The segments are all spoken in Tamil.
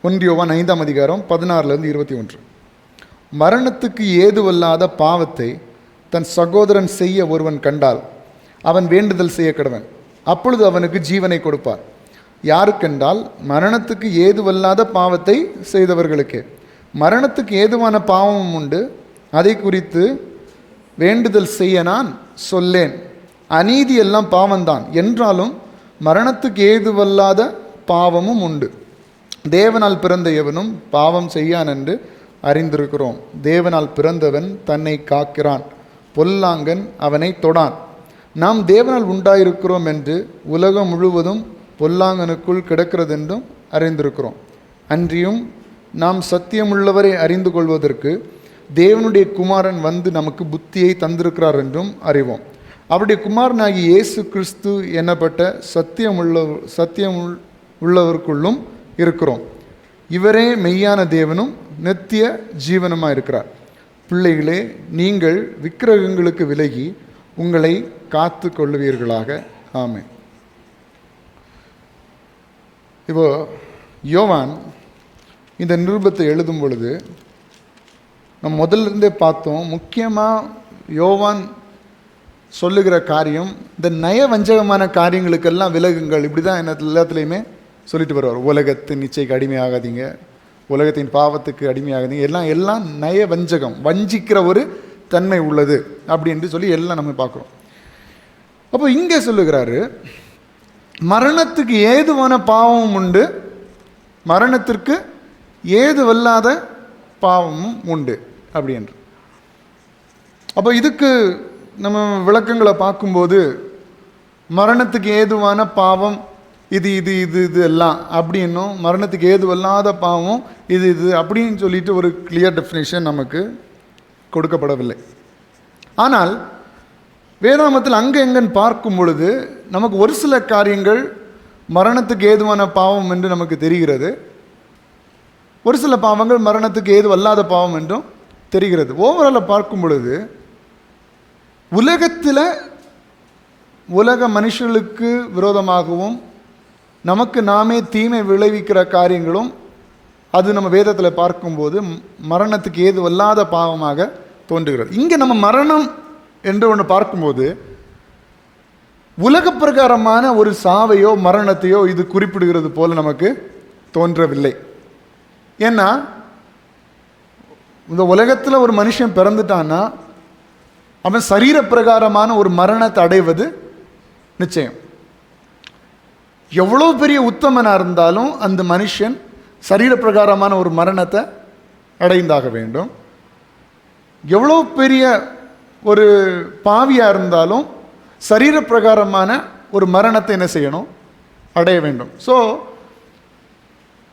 1 யோவான் 5ஆம் அதிகாரம் 16-21. மரணத்துக்கு ஏதுவல்லாத பாவத்தை தன் சகோதரன் செய்ய ஒருவன் கண்டால் அவன் வேண்டுதல் செய்ய கடவன், அப்பொழுது அவனுக்கு ஜீவனை கொடுப்பார். யாருக்கென்றால் மரணத்துக்கு ஏதுவல்லாத பாவத்தை செய்தவர்களுக்கு. மரணத்துக்கு ஏதுவான பாவமும் உண்டு, அதை குறித்து வேண்டுதல் செய்ய நான் சொல்லேன். அநீதி எல்லாம் பாவம்தான், என்றாலும் மரணத்துக்கு ஏதுவல்லாத பாவமும் உண்டு. தேவனால் பிறந்த எவனும் பாவம் செய்யான் என்று அறிந்திருக்கிறோம். தேவனால் பிறந்தவன் தன்னை காக்கிறான், பொல்லாங்கன் அவனை தொடான். நாம் தேவனால் உண்டாயிருக்கிறோம் என்று உலகம் முழுவதும் பொல்லாங்கனுக்குள் கிடக்கிறதென்றும் அறிந்திருக்கிறோம். அன்றியும் நாம் சத்தியமுள்ளவரை அறிந்து கொள்வதற்கு தேவனுடைய குமாரன் வந்து நமக்கு புத்தியை தந்திருக்கிறார் என்றும் அறிவோம். அவருடைய குமாரனாகி இயேசு கிறிஸ்து எனப்பட்ட சத்தியமுள்ளவருக்குள்ளும் இருக்கிறோம். இவரே மெய்யான தேவனும் நித்திய ஜீவனுமாக இருக்கிறார். பிள்ளைகளே, நீங்கள் விக்கிரகங்களுக்கு விலகி உங்களை காத்து கொள்ளுவீர்களாக. ஆமென். இப்போ யோவான் இந்த நிருபத்தை எழுதும் பொழுது நம்ம முதல்ல இருந்தே பார்த்தோம், முக்கியமாக யோவான் சொல்லுகிற காரியம் இந்த நயவஞ்சகமான காரியங்களுக்கெல்லாம் விலகுங்கள். இப்படி தான் என்ன எல்லாத்துலேயுமே சொல்லிட்டு வருவார். உலகத்தின் நிச்சயக்கு அடிமையாகாதீங்க, உலகத்தின் பாவத்துக்கு அடிமையாகாதீங்க, எல்லாம் நயவஞ்சகம், வஞ்சிக்கிற ஒரு தன்மை உள்ளது அப்படின்னு சொல்லி எல்லாம் நம்ம பார்க்குறோம். அப்போ இங்கே சொல்லுகிறாரு, மரணத்துக்கு ஏதுவான பாவமும் உண்டு, மரணத்திற்கு ஏதுவல்லாத பாவமும் உண்டு அப்படின்று. அப்போ இதுக்கு நம்ம விளக்கங்களை பார்க்கும்போது மரணத்துக்கு ஏதுவான பாவம் இது இது இது இது எல்லாம் அப்படின்னும், மரணத்துக்கு ஏதுவல்லாத பாவம் இது இது அப்படின்னு சொல்லிட்டு ஒரு கிளியர் டெஃபினேஷன் நமக்கு கொடுக்கப்படவில்லை. ஆனால் வேதாமத்தில் அங்கே எங்கன்னு பார்க்கும் பொழுது நமக்கு ஒரு சில காரியங்கள் மரணத்துக்கு ஏதுவான பாவம் என்று நமக்கு தெரிகிறது, ஒரு சில பாவங்கள் மரணத்துக்கு ஏதுவல்லாத பாவம் என்றும் தெரிகிறது. ஓவராலாக பார்க்கும் பொழுது உலகத்தில் உலக மனுஷர்களுக்கு விரோதமாகவும் நமக்கு நாமே தீமை விளைவிக்கிற காரியங்களும் அது நம்ம வேதத்தில் பார்க்கும்போது மரணத்துக்கு ஏதுவல்லாத பாவமாக தோன்றுகிறது. இங்கே நம்ம மரணம் என்று ஒன்று பார்க்கும்போது உலக பிரகாரமான ஒரு சாவையோ மரணத்தையோ இது குறிப்பிடுகிறது போல நமக்கு தோன்றவில்லை. ஏன்னா இந்த உலகத்தில் ஒரு மனுஷன் பிறந்துட்டான்னா அவன் சரீர பிரகாரமான ஒரு மரணத்தை அடைவது நிச்சயம். எவ்வளோ பெரிய உத்தமனாக இருந்தாலும் அந்த மனுஷன் சரீர பிரகாரமான ஒரு மரணத்தை அடைந்தாக வேண்டும். எவ்வளோ பெரிய ஒரு பாவியாக இருந்தாலும் சரீர பிரகாரமான ஒரு மரணத்தை என்ன செய்யணும், அடைய வேண்டும். ஸோ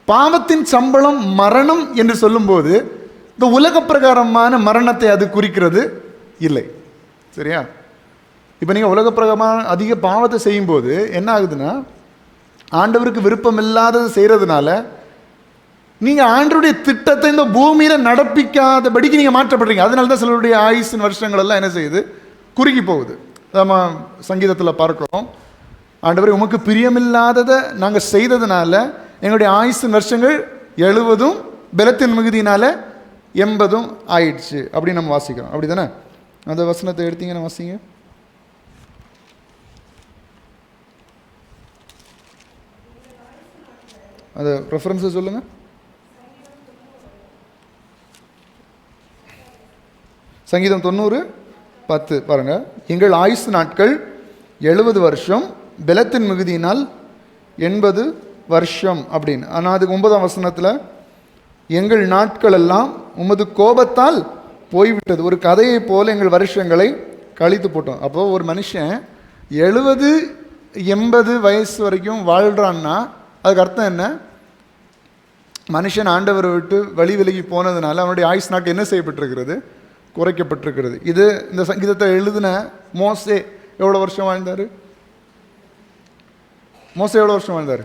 பாவத்தின் சம்பளம் மரணம் என்று சொல்லும்போது இந்த உலக பிரகாரமான மரணத்தை அது குறிக்கிறது இல்லை. சரியா? இப்போ நீங்கள் உலக பிரகாரமான அதிக பாவத்தை செய்யும்போது என்ன ஆகுதுன்னா, ஆண்டவருக்கு விருப்பம் இல்லாதது செய்கிறதுனால நீங்கள் ஆண்டவருடைய திட்டத்தை இந்த பூமியில் நடப்பிக்காதபடிக்கு நீங்கள் மாற்றப்படுறீங்க. அதனால தான் சிலருடைய ஆயுசின் வருஷங்கள் எல்லாம் என்ன செய்யுது, குறுகி போகுது. நம்ம சங்கீதத்தில் பார்க்குறோம், ஆண்டவரே உமக்கு பிரியமில்லாததை நாங்கள் செய்ததுனால எங்களுடைய ஆயுசின் வருஷங்கள் 70 பலத்தின் மிகுதியினால 80 ஆயிடுச்சு அப்படின்னு நம்ம வாசிக்கிறோம். அப்படி தானே? அந்த வசனத்தை எடுத்தீங்கன்னா வாசிங்க. அது ரெஃபரன்ஸை சொல்லுங்கள். சங்கீதம் 90:10 பாருங்கள். எங்கள் ஆயுசு நாட்கள் 70 வருஷம், பலத்தின் மிகுதியினால் 80 வருஷம் அப்படின்னு. ஆனால் அதுக்கு 9ஆம் வசனத்தில் எங்கள் நாட்கள் எல்லாம் உமது கோபத்தால் போய்விட்டது, ஒரு கதையை போல எங்கள் வருஷங்களை கழித்து போட்டோம். அப்போது ஒரு மனுஷன் 70-80 வயசு வரைக்கும் வாழ்கிறான்னா அதுக்கு அர்த்தம் என்ன? மனுஷன் ஆண்டவரை விட்டு வழி விலகி போனதுனால அவனுடைய ஆயுஷ் நாட்கள் என்ன செய்யப்பட்டிருக்கிறது, குறைக்கப்பட்டிருக்கிறது. இது இந்த சங்கீதத்தை எழுதின மோசே எவ்வளோ வருஷம் வாழ்ந்தார்? மோசே எவ்வளோ வருஷம் வாழ்ந்தார்?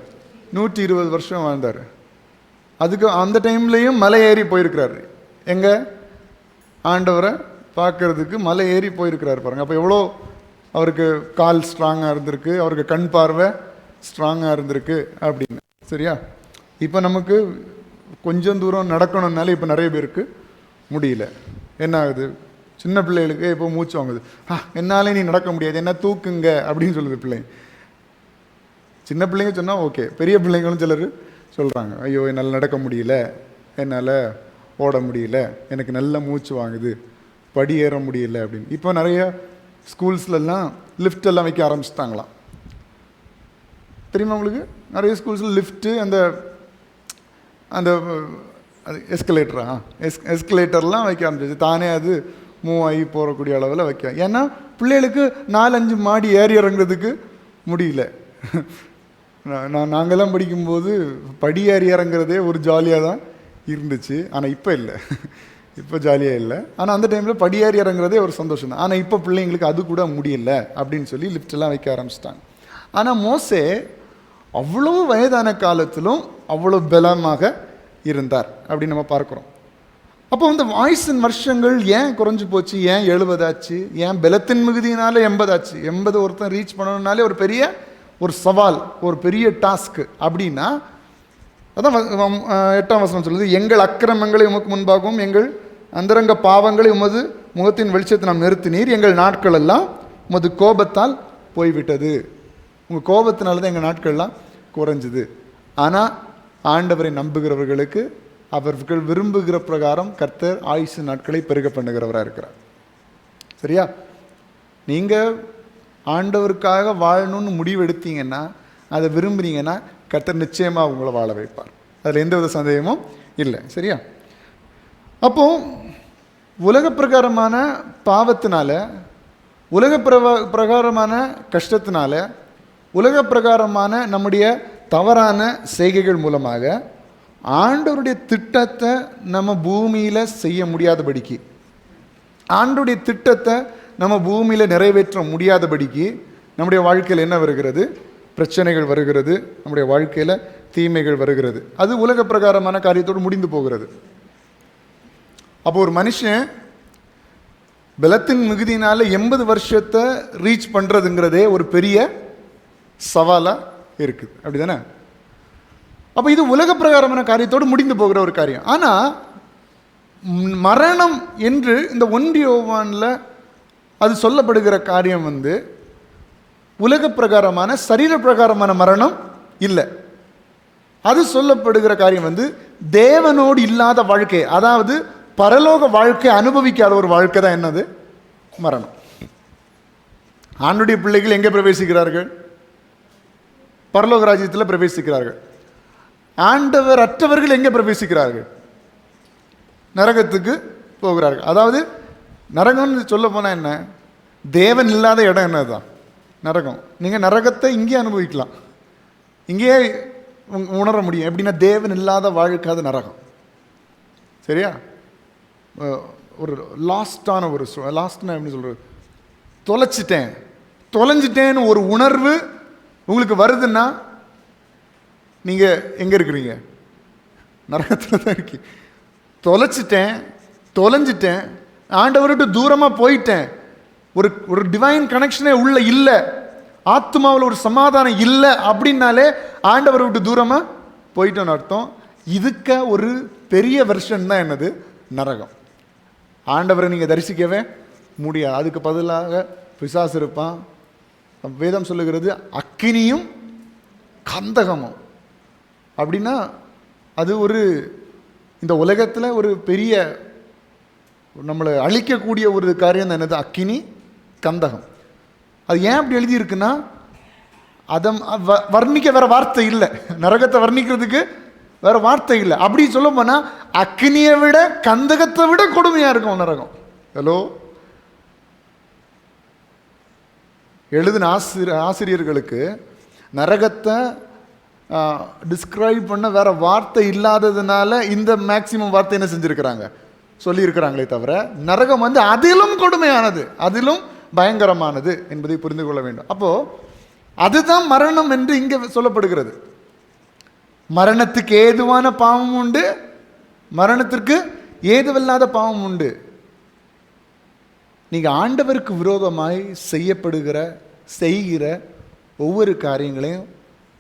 120 வருஷம் வாழ்ந்தார். அதுக்கு அந்த டைம்லேயும் மலை ஏறி போயிருக்கிறாரு. எங்கே? ஆண்டவரை பார்க்கறதுக்கு மலை ஏறி போயிருக்கிறாரு பாருங்கள். அப்போ எவ்வளோ அவருக்கு கால் ஸ்ட்ராங்காக இருந்திருக்கு, அவருக்கு கண் பார்வை ஸ்ட்ராங்காக இருந்திருக்கு அப்படின்னு. சரியா? இப்போ நமக்கு கொஞ்சம் தூரம் நடக்கணும்னாலே இப்போ நிறைய பேருக்கு முடியல. என்ன ஆகுது? சின்ன பிள்ளைகளுக்கு இப்போ மூச்சு வாங்குது. என்னாலே நீ நடக்க முடியாது, என்ன தூக்குங்க அப்படின்னு சொல்லுது பிள்ளைங்க. சின்ன பிள்ளைங்க சொன்னால் ஓகே, பெரிய பிள்ளைங்களும் சிலர் சொல்கிறாங்க, ஐயோ என்னால் நடக்க முடியல, என்னால் ஓட முடியல, எனக்கு நல்ல மூச்சு வாங்குது, படி ஏற முடியல அப்படின்னு. இப்போ நிறைய ஸ்கூல்ஸ்லாம் லிஃப்ட் எல்லாம் வைக்க ஆரம்பிச்சிட்டாங்களாம். தெரியுமா உங்களுக்கு? நிறைய ஸ்கூல்ஸில் லிஃப்ட்டு அந்த அந்த அது எஸ்கலேட்டர்லாம் வைக்க ஆரம்பிச்சிச்சு. தானே அது மூவ் ஆகி போகக்கூடிய அளவில் வைக்க. ஏன்னா பிள்ளைகளுக்கு 4-5 மாடி ஏறி இறங்குறதுக்கு முடியல. நாங்கள்லாம் படிக்கும்போது படி ஏறி இறங்குறதே ஒரு ஜாலியாக தான் இருந்துச்சு. ஆனால் இப்போ இல்லை, இப்போ ஜாலியாக இல்லை. ஆனால் அந்த டைமில் படி ஏறி இறங்குறதே ஒரு சந்தோஷம் தான். ஆனால் இப்போ பிள்ளைங்களுக்கு அது கூட முடியல அப்படின்னு சொல்லி லிஃப்டெல்லாம் வைக்க ஆரம்பிச்சிட்டாங்க. ஆனால் மோசே அவ்வளோ வயதான காலத்திலும் அவ்வளோ பலமாக இருந்தார் அப்படின்னு நம்ம பார்க்குறோம். அப்போ இந்த ஆயுசின் வருஷங்கள் ஏன் குறைஞ்சி போச்சு? ஏன் 70 ஆச்சு? ஏன் பலத்தின் மிகுதியினால 80 ஆச்சு? 80 ஒருத்தன் ரீச் பண்ணணும்னாலே ஒரு பெரிய ஒரு சவால், ஒரு பெரிய டாஸ்க்கு. அப்படின்னா அதான் 8ஆம் வசனம் சொல்லுது, எங்கள் அக்கிரமங்களை உமக்கு முன்பாகவும் எங்கள் அந்தரங்க பாவங்களை உமது முகத்தின் வெளிச்சத்தை நாம் நிறுத்தினீர், எங்கள் நாட்கள் எல்லாம் உமது கோபத்தால் போய்விட்டது. உங்கள் கோபத்தினால தான் எங்கள் நாட்கள்லாம் குறைஞ்சிது. ஆனால் ஆண்டவரை நம்புகிறவர்களுக்கு அவர்கள் விரும்புகிற பிரகாரம் கர்த்தர் ஆயுசு நாட்களை பெருக பண்ணுகிறவராக இருக்கிறார். சரியா? நீங்கள் ஆண்டவருக்காக வாழணும்னு முடிவெடுத்தீங்கன்னா, அதை விரும்புனீங்கன்னா கர்த்தர் நிச்சயமாக உங்களை வாழ வைப்பார். அதில் எந்தவித சந்தேகமும் இல்லை. சரியா? அப்போ உலக பிரகாரமான பாவத்தினால, உலக பிரகாரமான கஷ்டத்தினால, உலக பிரகாரமான நம்முடைய தவறான செய்கைகள் மூலமாக ஆண்டவருடைய திட்டத்தை நம்ம பூமியில் செய்ய முடியாதபடிக்கு, ஆண்டவருடைய திட்டத்தை நம்ம பூமியில் நிறைவேற்ற முடியாதபடிக்கு நம்முடைய வாழ்க்கையில் என்ன வருகிறது? பிரச்சனைகள் வருகிறது, நம்முடைய வாழ்க்கையில் தீமைகள் வருகிறது. அது உலக பிரகாரமான காரியத்தோடு முடிந்து போகிறது. அப்போ ஒரு மனுஷன் பலத்தின் மிகுதியினால 80 வருஷத்தை ரீச் பண்ணுறதுங்கிறதே ஒரு பெரிய சவாலாக இருக்குது. அப்படி தானே? அப்போ இது உலக பிரகாரமான காரியத்தோடு முடிந்து போகிற ஒரு காரியம். ஆனால் மரணம் என்று இந்த 1 யோவானில் அது சொல்லப்படுகிற காரியம் உலக பிரகாரமான சரீர பிரகாரமான மரணம் இல்லை. அது சொல்லப்படுகிற காரியம் தேவனோடு இல்லாத வாழ்க்கை, அதாவது பரலோக வாழ்க்கை அனுபவிக்காத ஒரு வாழ்க்கை தான் என்னது? மரணம். ஆண்டுடைய பிள்ளைகள் எங்கே பிரவேசிக்கிறார்கள்? பரலோக ராஜ்யத்தில் பிரவேசிக்கிறார்கள். ஆண்டவர் அற்றவர்கள் எங்கே பிரவேசிக்கிறார்கள்? நரகத்துக்கு போகிறார்கள். அதாவது நரகம்னு சொல்ல போனால் என்ன? தேவன் இல்லாத இடம் என்னதுதான் நரகம். நீங்கள் நரகத்தை இங்கே அனுபவிக்கலாம், இங்கேயே உணர முடியும். எப்படின்னா தேவன் இல்லாத வாழ்க்கை அது நரகம். சரியா? ஒரு லாஸ்டான ஒரு லாஸ்ட்னா எப்படி சொல்கிறது? தொலைஞ்சிட்டேன்னு ஒரு உணர்வு உங்களுக்கு வருதுன்னா நீங்கள் எங்கே இருக்கிறீங்க? நரகத்தில் தான் இருக்கீங்க. தொலைஞ்சிட்டேன், ஆண்டவர்கிட்ட தூரமாக போயிட்டேன், ஒரு டிவைன் கனெக்ஷனே உள்ள இல்லை, ஆத்மாவில் ஒரு சமாதானம் இல்லை அப்படின்னாலே ஆண்டவரை விட்டு தூரமாக போயிட்டோன்னு அர்த்தம். இதுக்க ஒரு பெரிய வெர்ஷன் தான் என்னது? நரகம். ஆண்டவரை நீங்கள் தரிசிக்கவே முடியாது. அதுக்கு பதிலாக பிசாசு இருப்பான். வேதம் சொல்லுகிறது அக்கினியும் கந்தகமும். அப்படின்னா அது ஒரு இந்த உலகத்தில் ஒரு பெரிய நம்மளை அழிக்கக்கூடிய ஒரு காரியம் தான் என்னது? அக்கினி கந்தகம். அது ஏன் அப்படி எழுதியிருக்குன்னா, அதை வர்ணிக்க வேற வார்த்தை இல்லை, நரகத்தை வர்ணிக்கிறதுக்கு வேற வார்த்தை இல்லை. அப்படி சொல்ல போனால் அக்கினியை விட கந்தகத்தை விட கொடுமையாக இருக்கும் நரகம். ஹலோ, எழுதின ஆசிரியர்களுக்கு நரகத்தை டிஸ்கிரைப் பண்ண வேற வார்த்தை இல்லாததுனால இந்த மேக்சிமம் வார்த்தை என்ன செஞ்சுருக்கிறாங்க? சொல்லியிருக்கிறாங்களே தவிர நரகம் அதிலும் கொடுமையானது, அதிலும் பயங்கரமானது என்பதை புரிந்து கொள்ள வேண்டும். அப்போது அதுதான் மரணம் என்று இங்கே சொல்லப்படுகிறது. மரணத்துக்கு ஏதுவான பாவம் உண்டு, மரணத்திற்கு ஏதுவில்லாத பாவம் உண்டு. நீங்கள் ஆண்டவருக்கு விரோதமாய் செய்கிற ஒவ்வொரு காரியங்களையும்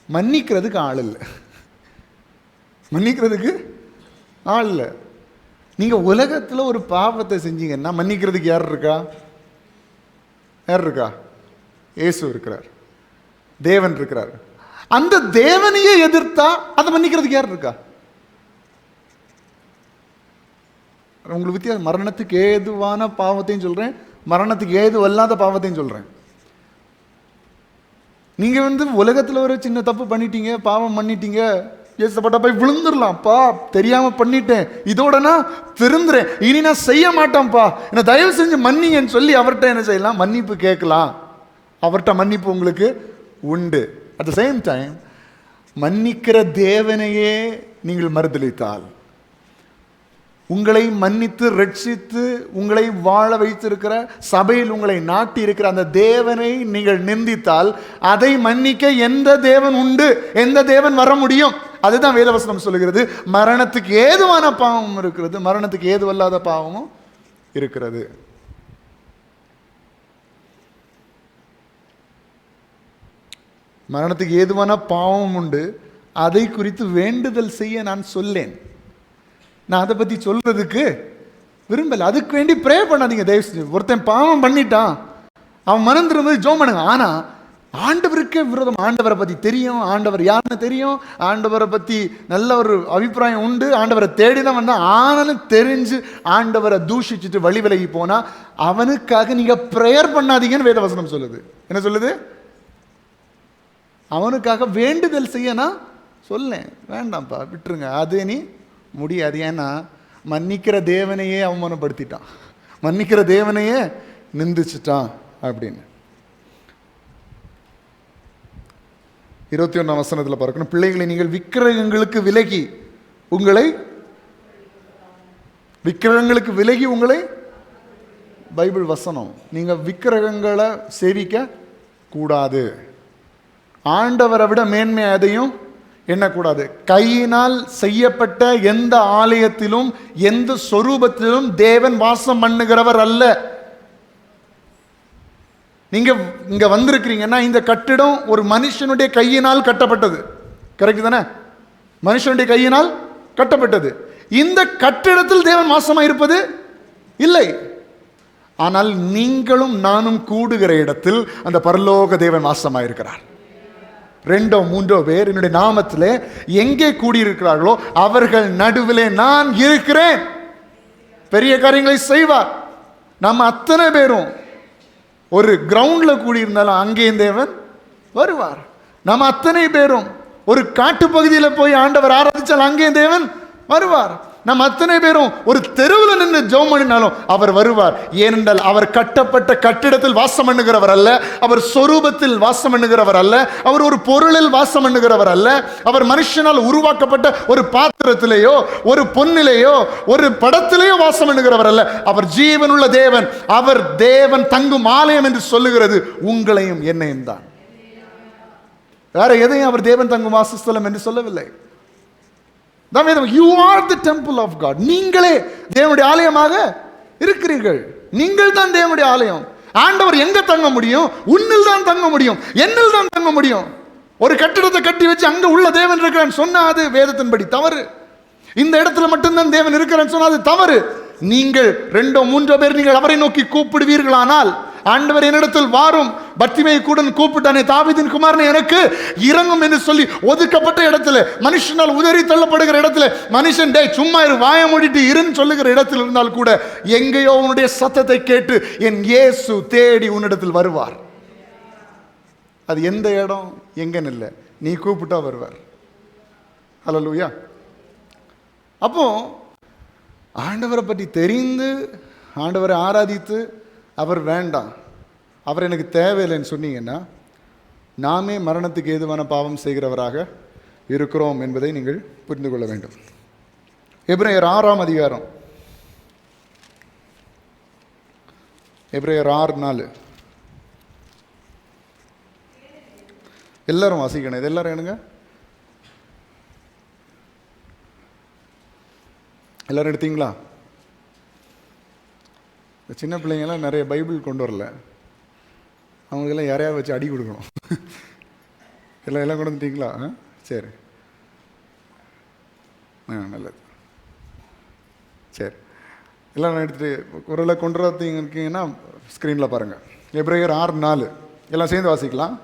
மன்னிக்கிறதுக்கு ஆள் இல்லை, மன்னிக்கிறதுக்கு ஆள் இல்லை. நீங்கள் உலகத்தில் ஒரு பாவத்தை செஞ்சீங்கன்னா மன்னிக்கிறதுக்கு யார் இருக்கா? யார் இருக்கா? இயேசு இருக்கிறார், தேவன் இருக்கிறார். அந்த தேவனையே எதிர்த்தா அதை மன்னிக்கிறதுக்கு யார் இருக்கா? உங்களுக்கு வித்தியாசம். மரணத்துக்கு ஏதுவான பாவத்தையும் சொல்கிறேன், மரணத்துக்கு ஏதுவல்லாத பாவத்தையும் சொல்கிறேன். நீங்கள் உலகத்தில் ஒரு சின்ன தப்பு பண்ணிட்டீங்க, பாவம் பண்ணிட்டீங்க, ஏசப்பட்ட போய் விழுந்துடலாம்ப்பா, தெரியாமல் பண்ணிட்டேன், இதோட நான் திருந்துறேன், இனி நான் செய்ய மாட்டேன்ப்பா, என்னை தயவு செஞ்சு மன்னிங்கன்னு சொல்லி அவர்கிட்ட என்ன செய்யலாம்? மன்னிப்பு கேட்கலாம். அவர்கிட்ட மன்னிப்பு உங்களுக்கு உண்டு. அட் த சேம் டைம் மன்னிக்கிற தேவனையே நீங்கள் மறுதலித்தால், உங்களை மன்னித்து ரட்சித்து உங்களை வாழ வைத்திருக்கிற சபையில் உங்களை நாட்டி இருக்கிற அந்த தேவனை நீங்கள் நிந்தித்தால், அதை மன்னிக்க எந்த தேவன் உண்டு? எந்த தேவன் வர முடியும்? அதுதான் வேதவசனம் சொல்லுகிறது. மரணத்துக்கு ஏதுவான பாவமும் இருக்கிறது, மரணத்துக்கு ஏதுவல்லாத பாவமும் இருக்கிறது. மரணத்துக்கு ஏதுவான பாவம் உண்டு, அதை குறித்து வேண்டுதல் செய்ய நான் சொல்லேன். நான் அதை பற்றி சொல்றதுக்கு விரும்பலை. அதுக்கு வேண்டி ப்ரே பண்ணாதீங்க தயவு செஞ்சு. ஒருத்தன் பாவம் பண்ணிட்டான், அவன் மனம் திரும்ப ஜோம் பண்ணுங்க. ஆனால் ஆண்டவருக்கே விரோதம். ஆண்டவரை பற்றி தெரியும், ஆண்டவர் யாருன்னு தெரியும், ஆண்டவரை பற்றி நல்ல ஒரு அபிப்பிராயம் உண்டு, ஆண்டவரை தேடி தான் வந்தான். ஆனாலும் தெரிஞ்சு ஆண்டவரை தூஷிச்சுட்டு வழி விலகி போனால் அவனுக்காக நீங்கள் ப்ரேயர் பண்ணாதீங்கன்னு வேதவசனம் சொல்லுது. என்ன சொல்லுது? அவனுக்காக வேண்டுதல் செய்யனா சொல்லேன். வேண்டாம்ப்பா, விட்டுருங்க, அது நீ முடியாது. ஏன்னா மன்னிக்கிற தேவனையே அவமானப்படுத்திட்டான், மன்னிக்கிற தேவனையே நிந்திச்சிட்டான் அப்படின்னு. 21ஆம் வசனத்தில் பார்க்கணும். பிள்ளைகளை, நீங்கள் விக்கிரகங்களுக்கு விலகி உங்களை பைபிள் வசனம், நீங்கள் விக்கிரகங்களை சேவிக்க கூடாது. ஆண்டவரை விட மேன்மை எதையும் எண்ணக்கூடாது. கையினால் செய்யப்பட்ட எந்த ஆலயத்திலும் எந்த சொரூபத்திலும் தேவன் வாசம் பண்ணுகிறவர் அல்ல. நீங்க இங்க வந்திருக்கிறீங்கன்னா இந்த கட்டிடம் ஒரு மனுஷனுடைய கையினால் கட்டப்பட்டது. கரெக்ட் தானே? மனுஷனுடைய கையினால் கட்டப்பட்டது. இந்த கட்டிடத்தில் தேவன் வாசமாக இருப்பது இல்லை. ஆனால் நீங்களும் நானும் கூடுகிற இடத்தில் அந்த பரலோக தேவன் வாசமாக இருக்கிறார். 2-3 பேர் என்னுடைய நாமத்தில் எங்கே கூடியிருக்கிறார்களோ அவர்கள் நடுவிலே நான் இருக்கிறேன். பெரிய காரியங்களை செய்வார். நம்ம அத்தனை பேரும் ஒரு கிரவுண்ட்ல கூடியிருந்தாலும் அங்கே தேவன் வருவார். நம்ம அத்தனை பேரும் ஒரு காட்டு பகுதியில் போய் ஆண்டவர் ஆராதிச்சால் அங்கே தேவன் வருவார். நம்ம அத்தனை பேரும் ஒரு தெருவில் நின்று ஜெபம் பண்ணினாலும் அவர் வருவார். ஏனென்றால் அவர் கட்டப்பட்ட கட்டிடத்தில் வாசம் பண்ணுகிறவர் அல்ல, அவர் சொரூபத்தில் வாசம் பண்ணுகிறவர் அல்ல, அவர் ஒரு பொருளில் வாசம் பண்ணுகிறவர் அல்ல, அவர் மனுஷனால் உருவாக்கப்பட்ட ஒரு பாத்திரத்திலேயோ ஒரு பொன்னிலேயோ ஒரு படத்திலேயோ வாசம் பண்ணுகிறவர் அல்ல. அவர் ஜீவனுள்ள தேவன். அவர் தேவன் தங்கும் ஆலயம் என்று சொல்லுகிறது உங்களையும் என்னையும் தான். வேற எதையும் அவர் தேவன் தங்கும் வாசஸ்தலம் என்று சொல்லவில்லை. You are the temple of God. நீங்களே தேவனுடைய ஆலயமாக இருக்கிறீர்கள். நீங்கள் தான் தேவனுடைய ஆலயம். ஆண்டவர் எங்க தங்க முடியும்? உன்னில் தான் தங்க முடியும், என்னில் தான் தங்க முடியும். ஒரு கட்டிடத்தை கட்டி வச்சு அங்க உள்ள தேவன் இருக்கிறான்னு சொன்னா அது வேதத்தின்படி தவறு. இந்த இடத்துல மட்டும்தான் தேவன் இருக்கிறான்னு சொன்னா அது தவறு. நீங்கள் 2-3 பேர் நீங்கள் அவரை நோக்கி கூப்பிடுவீர்களானால், ஆண்டவர் என்னிடத்தில் வாரும், பர்த்திமேயு கூட கூப்பிட்டானே, தாவீதின் குமாரனே எனக்கு இறங்கும் என்று சொல்லி ஒதுக்கப்பட்ட இடத்துல, மனுஷனால் உதறி தள்ளப்படுகிற இடத்துல, மனுஷன் டே சும்மா இரு, வாய மூடிட்டு இருன்னு சொல்லுகிற இடத்தில் இருந்தால் கூட எங்கேயோ உன்னுடைய சத்தத்தை கேட்டு என் இயேசு தேடி உன்னிடத்தில் வருவார். அது எந்த இடம் எங்கன்னு இல்லை, நீ கூப்பிட்டா வருவார். ஹல்லேலூயா. அப்போ ஆண்டவரை பற்றி தெரிந்து ஆண்டவரை ஆராதித்து அவர் வேண்டாம், அவர் எனக்கு தேவையில்லைன்னு சொன்னீங்கன்னா நாமே மரணத்துக்கு ஏதுவான பாவம் செய்கிறவராக இருக்கிறோம் என்பதை நீங்கள் புரிந்து கொள்ள வேண்டும். எபிரேயர் 6ஆம் அதிகாரம், எபிரேயர் 6:4 எல்லாரும் வாசிக்கணும். இது எல்லாரும் என்னங்க? எல்லாரும் எடுத்தீங்களா? இந்த சின்ன பிள்ளைங்களாம் நிறைய பைபிள் கொண்டு வரல, அவங்களுக்கெல்லாம் யாரையாவது வச்சு அடி கொடுக்கணும். எல்லாம் கொண்டு வந்துட்டீங்களா? சரி, நல்லது. சரி, எல்லாம் எடுத்துகிட்டு குரலை கொண்டு இருக்கீங்கன்னா ஸ்க்ரீனில் பாருங்கள். எபிரேயர் 6:4 எல்லாம் சேர்ந்து வாசிக்கலாம்.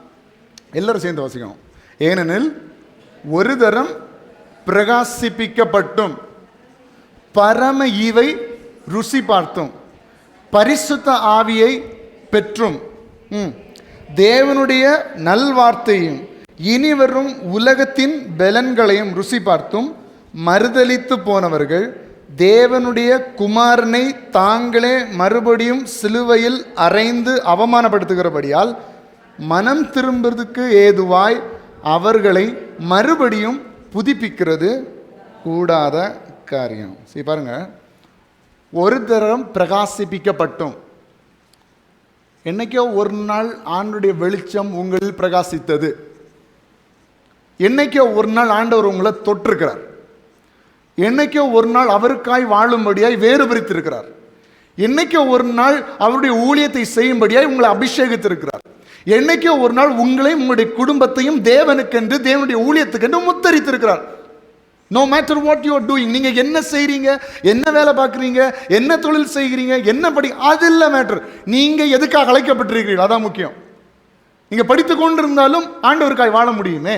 எல்லோரும் சேர்ந்து வாசிக்கணும். ஏனெனில் ஒரு தரம் பிரகாசிப்பிக்கப்பட்டும் பரம ஈவை ருசி பார்த்தும் பரிசுத்த ஆவியை பெற்றும் தேவனுடைய நல்வார்த்தையும் இனிவரும் உலகத்தின் பலன்களையும் ருசி பார்த்தும் மறுதலித்து போனவர்கள் தேவனுடைய குமாரனை தாங்களே மறுபடியும் சிலுவையில் அறைந்து அவமானப்படுத்துகிறபடியால் மனம் திரும்புவதற்கு ஏதுவாய் அவர்களை மறுபடியும் புதுப்பிக்கிறது கூடாத காரியம். சரி பாருங்க, ஒரு தரம் பிரகாசிப்பிக்கப்பட்டும். என்னைக்கோ ஒரு நாள் ஆண்டுடைய வெளிச்சம் உங்களில் பிரகாசித்தது. என்னைக்கோ ஒரு நாள் ஆண்டவர் உங்களை தொற்றிருக்கிறார். என்னைக்கோ ஒரு நாள் அவருக்காய் வாழும்படியாய் வேறு பிரித்திருக்கிறார். என்னைக்கோ ஒரு நாள் அவருடைய ஊழியத்தை செய்யும்படியாய் உங்களை அபிஷேகித்திருக்கிறார். என்னைக்கோ ஒரு நாள் உங்களையும் உங்களுடைய குடும்பத்தையும் தேவனுக்கென்று தேவனுடைய ஊழியத்துக்கென்று முத்தரித்திருக்கிறார். No matter what you are doing, நீங்கள் என்ன செய்கிறீங்க, என்ன வேலை பார்க்குறீங்க, என்ன தொழில் செய்கிறீங்க, என்ன அது இல்லை மேட்டர். நீங்கள் எதுக்காக அழைக்கப்பட்டிருக்கிறீர்கள் அதான் முக்கியம். நீங்கள் படித்து கொண்டிருந்தாலும் ஆண்டவருக்காக வாழ முடியுமே.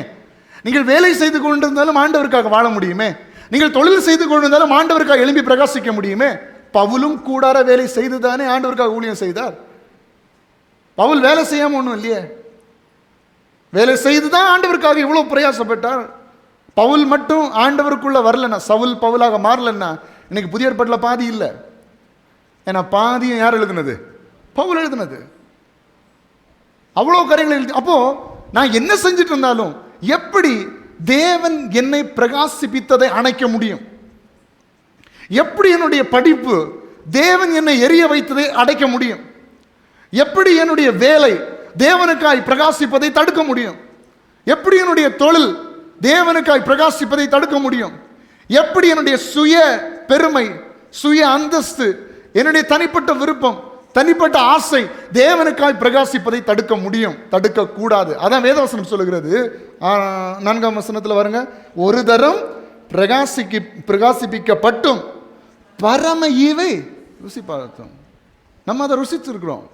நீங்கள் வேலை செய்து கொண்டிருந்தாலும் ஆண்டவருக்காக வாழ முடியுமே. நீங்கள் தொழில் செய்து கொண்டிருந்தாலும் ஆண்டவருக்காக எழும்பி பிரகாசிக்க முடியுமே. பவுலும் கூடார வேலை செய்து தானே ஆண்டவருக்காக ஊழியம் செய்தார். பவுல் வேலை செய்யாமல் ஒன்றும் இல்லையே, வேலை செய்து தான் ஆண்டவருக்காக இவ்வளோ பிரயாசப்பட்டார். பவுல் மட்டும் ஆண்டவருக்குள்ள வரலன்னா, சவுல் பவுலாக மாறலன்னா இன்னைக்கு புதிய ஏற்பாட்டில் பாதி இல்லை. ஏன்னா பாதியும் யார் எழுதுனது? பவுல் எழுதுனது. அவ்வளோ காரியங்கள் எழுதி. அப்போ நான் என்ன செஞ்சுட்டு இருந்தாலும் எப்படி தேவன் என்னை பிரகாசிப்பித்ததை அணைக்க முடியும்? எப்படி என்னுடைய படிப்பு தேவன் என்னை எரிய வைத்ததை அடைக்க முடியும்? எப்படி என்னுடைய வேலை தேவனுக்காய் பிரகாசிப்பதை தடுக்க முடியும்? எப்படி என்னுடைய தொழில் தேவனுக்காய் பிரகாசிப்பதை தடுக்க முடியும்? எப்படி என்னுடைய சுய பெருமை, சுய அந்தஸ்து, என்னுடைய தனிப்பட்ட விருப்பம், தனிப்பட்ட ஆசை தேவனுக்காய் பிரகாசிப்பதை தடுக்க முடியும்? தடுக்க கூடாது. அதான் வேதவசனம் சொல்லுகிறது. 4ஆம் வசனத்தில் வருங்க, ஒரு தரம் பிரகாசிப்பிக்கப்பட்டும் பரம ஈவை ருசி பார்த்தோம். நம்ம அதை ருசிச்சிருக்கிறோம்.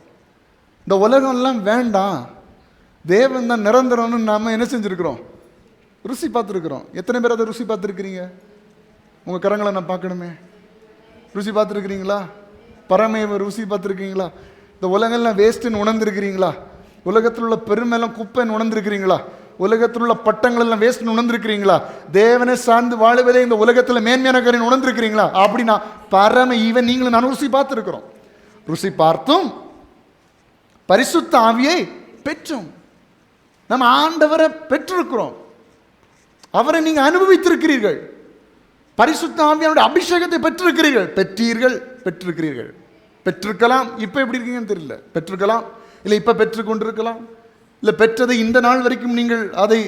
இந்த உலகம்லாம் வேண்டாம், தேவன் தான் நிரந்தரம்னு நாம என்ன செஞ்சிருக்கிறோம்? ருசி பார்த்துருக்குறோம். எத்தனை பேர் அதை ருசி பார்த்துருக்கிறீங்க? உங்கள் கரங்களை நான் பார்க்கணுமே. ருசி பார்த்துருக்கிறீங்களா? பரமையை ருசி பார்த்துருக்கீங்களா? இந்த உலகெல்லாம் வேஸ்ட்டுன்னு உணர்ந்துருக்கிறீங்களா? உலகத்தில் உள்ள பெருமையெல்லாம் குப்பைன்னு உணர்ந்துருக்கிறீங்களா? உலகத்தில் உள்ள பட்டங்கள் எல்லாம் வேஸ்ட்னு உணர்ந்துருக்கிறீங்களா? தேவனை சார்ந்து வாழுவதே இந்த உலகத்தில் மேன்மையான காரியம் உணர்ந்துருக்கிறீங்களா? அப்படின்னா பரம ஈவன் நீங்களும் நான் ருசி பார்த்துருக்கிறோம். ருசி பார்த்தும் பரிசுத்த ஆவியை பெற்றும். நம்ம ஆண்டவரை பெற்றிருக்கிறோம். அவரை நீங்க அனுபவித்திருக்கிறீர்கள். பரிசுத்த ஆவியானுடைய அபிஷேகத்தை பெற்றிருக்கிறீர்கள். பெற்றிருக்கிறீர்கள். பெற்றிருக்கலாம். இப்ப எப்படி இருக்கீங்கன்னு தெரியல. பெற்றிருக்கலாம், இல்லை இப்ப பெற்றுக்கொண்டிருக்கலாம், இல்லை பெற்றதை இந்த நாள் வரைக்கும் நீங்கள் அதை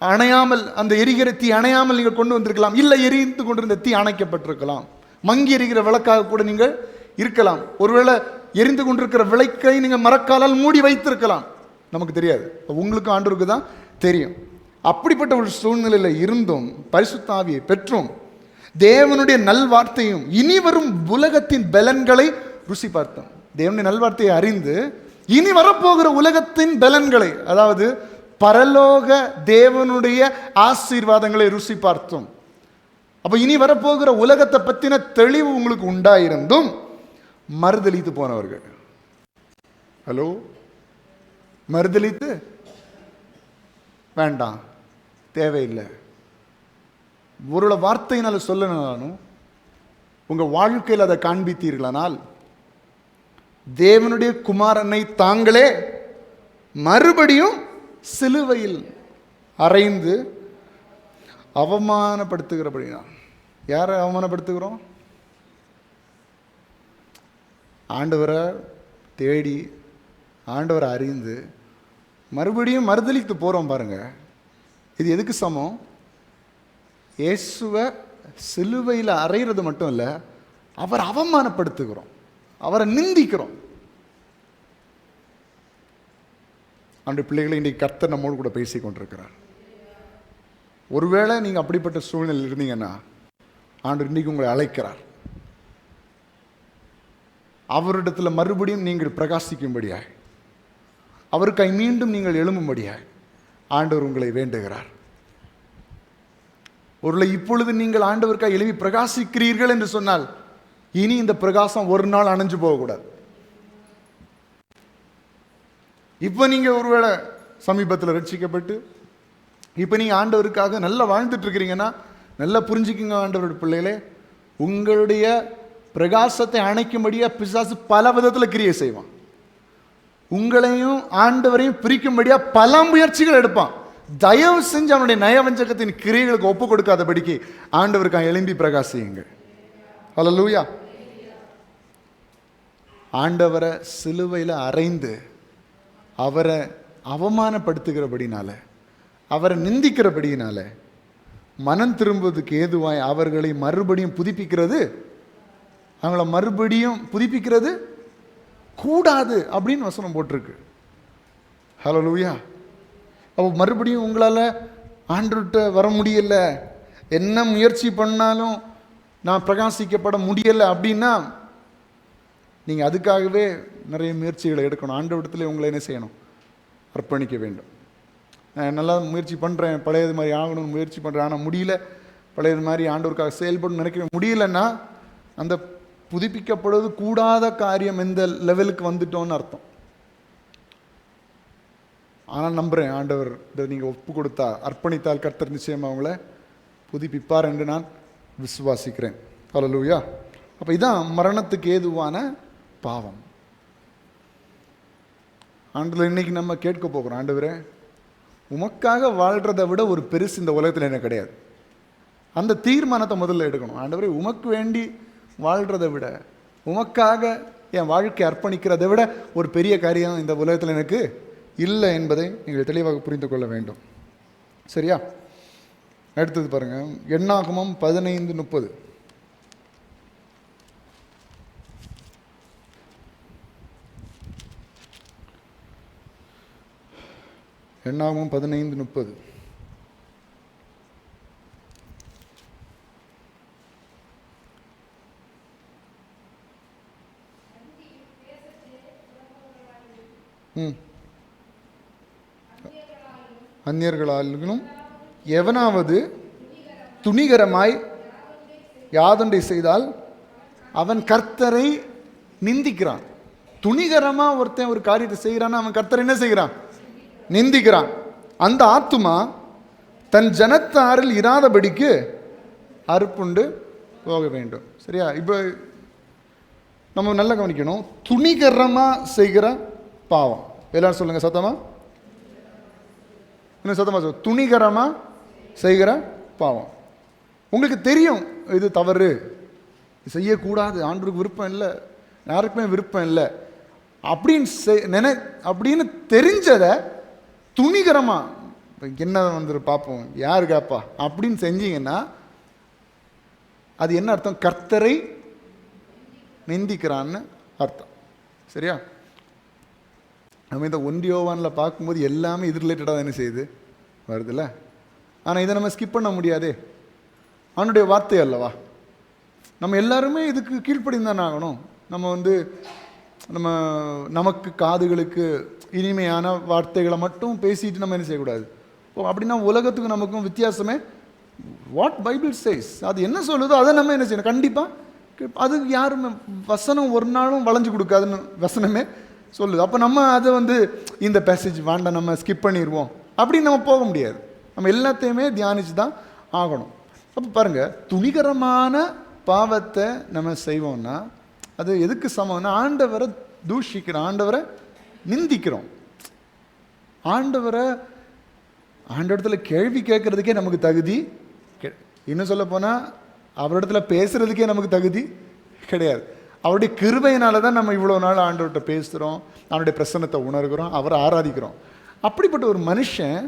அணையாமல், அந்த எரிகிற தீ அணையாமல் நீங்கள் கொண்டு வந்திருக்கலாம். இல்லை எரிந்து கொண்டிருந்த தீ அணைக்கப்பட்டிருக்கலாம். மங்கி எரிகிற விளக்காக கூட நீங்கள் இருக்கலாம். ஒருவேளை எரிந்து கொண்டிருக்கிற விளக்கை நீங்கள் மரக்காலால் மூடி வைத்திருக்கலாம். நமக்கு தெரியாது, உங்களுக்கு ஆண்டவருக்கு தான் தெரியும். அப்படிப்பட்ட ஒரு சூழ்நிலையில் இருந்தும் பரிசுத்த ஆவியை பெற்றும் தேவனுடைய நல்வார்த்தையும் இனி வரும் உலகத்தின் பலன்களை ருசி பார்த்தோம். தேவனுடைய நல்வார்த்தையை அறிந்து இனி வரப்போகிற உலகத்தின் பலன்களை, அதாவது பரலோக தேவனுடைய ஆசீர்வாதங்களை ருசி பார்த்தோம். அப்ப இனி வரப்போகிற உலகத்தை பற்றின தெளிவு உங்களுக்கு உண்டாயிருந்தும் மறுதலித்து போனவர்கள். ஹலோ, மறுதலித்து வேண்டாம், தேவையில்லை. ஒரு வார்த்தையினால சொல்லணும், உங்க வாழ்க்கையில் அதை காண்பித்தீர்களானால் தேவனுடைய குமாரனை தாங்களே மறுபடியும் சிலுவையில் அறைந்து அவமானப்படுத்துகிறபடினா. யாரை அவமானப்படுத்துகிறோம்? ஆண்டவரை தேடி ஆண்டவரை அறிந்து மறுபடியும் மறுதலித்து போகிறோம் பாருங்க. இது எதுக்கு சமம்? இயேசுவை சிலுவையில் அறையிறது மட்டும் இல்லை, அவரை அவமானப்படுத்துகிறோம், அவரை நிந்திக்கிறோம். அந்த பிள்ளைகளை இன்றைக்கு கர்த்தர் நம்மோடு கூட பேசி கொண்டிருக்கிறார். ஒருவேளை நீங்கள் அப்படிப்பட்ட சூழ்நிலையில் இருந்தீங்கன்னா ஆண்டவர் இன்றைக்கு உங்களை அழைக்கிறார். அவரிடத்தில் மறுபடியும் நீங்கள் பிரகாசிக்கும்படியாய், அவருக்காய் மீண்டும் நீங்கள் எழும்பும்படியாய் ஆண்டவர் உங்களை வேண்டுகிறார். ஒருவேளை இப்பொழுது நீங்கள் ஆண்டவருக்காய் எழுப்பி பிரகாசிக்கிறீர்கள் என்று சொன்னால் இனி இந்த பிரகாசம் ஒரு நாள் அணைஞ்சு போகக்கூடாது. இப்போ நீங்கள் ஒருவேளை சமீபத்தில் ரட்சிக்கப்பட்டு இப்போ நீங்கள் ஆண்டவருக்காக நல்லா வாழ்ந்துட்டு இருக்கிறீங்கன்னா நல்லா புரிஞ்சுக்குங்க ஆண்டவருடைய பிள்ளைகளே, உங்களுடைய பிரகாசத்தை அணைக்கும்படியாக பிசாசு பல விதத்தில் கிரியை செய்வான். உங்களையும் ஆண்டவரையும் பிரிக்கும்படியாக பல முயற்சிகள் எடுப்பான். தயவு செஞ்சு அவனுடைய நயவஞ்சகத்தின் கிரியைகளுக்கு ஒப்பு கொடுக்காதபடிக்கு ஆண்டவருக்காக எழும்பி பிரகாசியுங்கள். ஹல்லேலூயா. ஆண்டவரை சிலுவையில் அறைந்து அவரை அவமானப்படுத்துகிறபடினால, அவரை நிந்திக்கிறபடினால மனம் திரும்புவதுக்கு ஏதுவாய் அவர்களை மறுபடியும் புதுப்பிக்கிறது, அவங்கள மறுபடியும் புதுப்பிக்கிறது கூடாது அப்படின்னு வசனம் போட்டிருக்கு. ஹல்லேலூயா. அப்போ மறுபடியும் உங்களால் ஆண்டவர்கிட்ட வர முடியல, என்ன முயற்சி பண்ணாலும் நான் பிரகாசிக்கப்பட முடியலை அப்படின்னா நீங்கள் அதுக்காகவே நிறைய முயற்சிகளை எடுக்கணும். ஆண்டவரிடத்துல உங்களை என்ன செய்யணும்? அர்ப்பணிக்க வேண்டும். நான் நல்லா முயற்சி பண்ணுறேன், பழையது மாதிரி ஆகணும்னு முயற்சி பண்ணுறேன், ஆனால் முடியல, பழையது மாதிரி ஆண்டவருக்காக செயல்படணும்னு நினைக்க முடியலன்னா அந்த புதுப்பிக்கப்படுவது கூடாத காரியம் எந்த லெவலுக்கு வந்துட்டோன்னு அர்த்தம். ஆனால் நம்புகிறேன், ஆண்டவர் இதை நீங்கள் ஒப்பு கொடுத்தா, அர்ப்பணித்தால் கர்த்தர் நிச்சயமாக அவங்கள புதுப்பிப்பார் என்று நான் விசுவாசிக்கிறேன். ஹல்லேலூயா. அப்போ இதான் மரணத்துக்கு ஏதுவான பாவம். ஆண்டவர் இன்னைக்கு நம்ம கேட்க போகிறோம், ஆண்டவரே உமக்காக வாழ்கிறத விட ஒரு பெருசு இந்த உலகத்தில் எனக்கு கிடையாது. அந்த தீர்மானத்தை முதல்ல எடுக்கணும். ஆண்டவரே உமக்கு வேண்டி வாழ்கிறத விட, உமக்காக என் வாழ்க்கை அர்ப்பணிக்கிறதை விட ஒரு பெரிய காரியம் இந்த உலகத்தில் எனக்கு இல்லை என்பதை நீங்கள் தெளிவாக புரிந்து கொள்ள வேண்டும். சரியா? அடுத்தது பாருங்கள், எண்ணாகமம் 15:30. எண்ணாகமம் 15:30. அந்நியர்களாலும் எவனாவது துணிகரமாய் யாதொன்றை செய்தால் அவன் கர்த்தரை நிந்திக்கிறான். துணிகரமாக ஒருத்தன் ஒரு காரியத்தை செய்கிறான்னா அவன் கர்த்தரை என்ன செய்கிறான்? நிந்திக்கிறான். அந்த ஆத்துமா தன் ஜனத்தாரில் இராதபடிக்கு அறுப்புண்டு போக வேண்டும். சரியா? இப்போ நம்ம நல்லா கவனிக்கணும். துணிகரமாக செய்கிற பாவம், எல்லாரும் சொல்லுங்க சத்தமா, இன்னும் சத்தமாக சொல்லுங்க. துணிகரமாக செய்கிற பாவம். உங்களுக்கு தெரியும் இது தவறு, செய்யக்கூடாது, ஆண்டவருக்கு விருப்பம் இல்லை, யாருக்குமே விருப்பம் இல்லை அப்படின்னு அப்படின்னு தெரிஞ்சதை துணிகரமாக என்ன வந்துரு பார்ப்போம், யாரு கேப்பா அப்படின்னு செஞ்சீங்கன்னா அது என்ன அர்த்தம்? கர்த்தரை நிந்திக்கிறான்னு அர்த்தம். சரியா? நம்ம இந்த 1 யோவானில் பார்க்கும்போது எல்லாமே இது ரிலேட்டடாக என்ன செய்யுது வருதுல்ல. ஆனால் இதை நம்ம ஸ்கிப் பண்ண முடியாதே, அவனுடைய வார்த்தை அல்லவா. நம்ம எல்லாருமே இதுக்கு கீழ்ப்படிந்தானே ஆகணும். நம்ம நமக்கு காதுகளுக்கு இனிமையான வார்த்தைகளை மட்டும் பேசிட்டு நம்ம என்ன செய்யக்கூடாது. அப்படின்னா உலகத்துக்கு நமக்கும் வித்தியாசமே. வாட் பைபிள் சேஸ், அது என்ன சொல்லுதோ அதை நம்ம என்ன செய்யணும் கண்டிப்பாக. அது யாருமே வசனம் ஒரு நாளும் வளைஞ்சு கொடுக்காதுன்னு வசனமே சொல்லுது. அப்போ நம்ம அதை இந்த பேசேஜ் வேண்டாம், நம்ம ஸ்கிப் பண்ணிடுவோம் அப்படின்னு நம்ம போக முடியாது. நம்ம எல்லாத்தையுமே தியானித்து தான் ஆகணும். அப்போ பாருங்கள், துணிகரமான பாவத்தை நம்ம செய்வோம்னா அது எதுக்கு சமம்னா ஆண்டவரை தூஷிக்கிறோம், ஆண்டவரை நிந்திக்கிறோம். ஆண்டவரிடத்துல கேள்வி கேட்கறதுக்கே நமக்கு தகுதி, இன்னும் சொல்ல போனால் அவரிடத்துல பேசுறதுக்கே நமக்கு தகுதி கிடையாது. அவருடைய கிருபையினால தான் நம்ம இவ்வளோ நாள் ஆண்டவர்கிட்ட பேசுகிறோம், அவருடைய பிரசன்னத்தை உணர்கிறோம், அவரை ஆராதிக்கிறோம். அப்படிப்பட்ட ஒரு மனுஷன்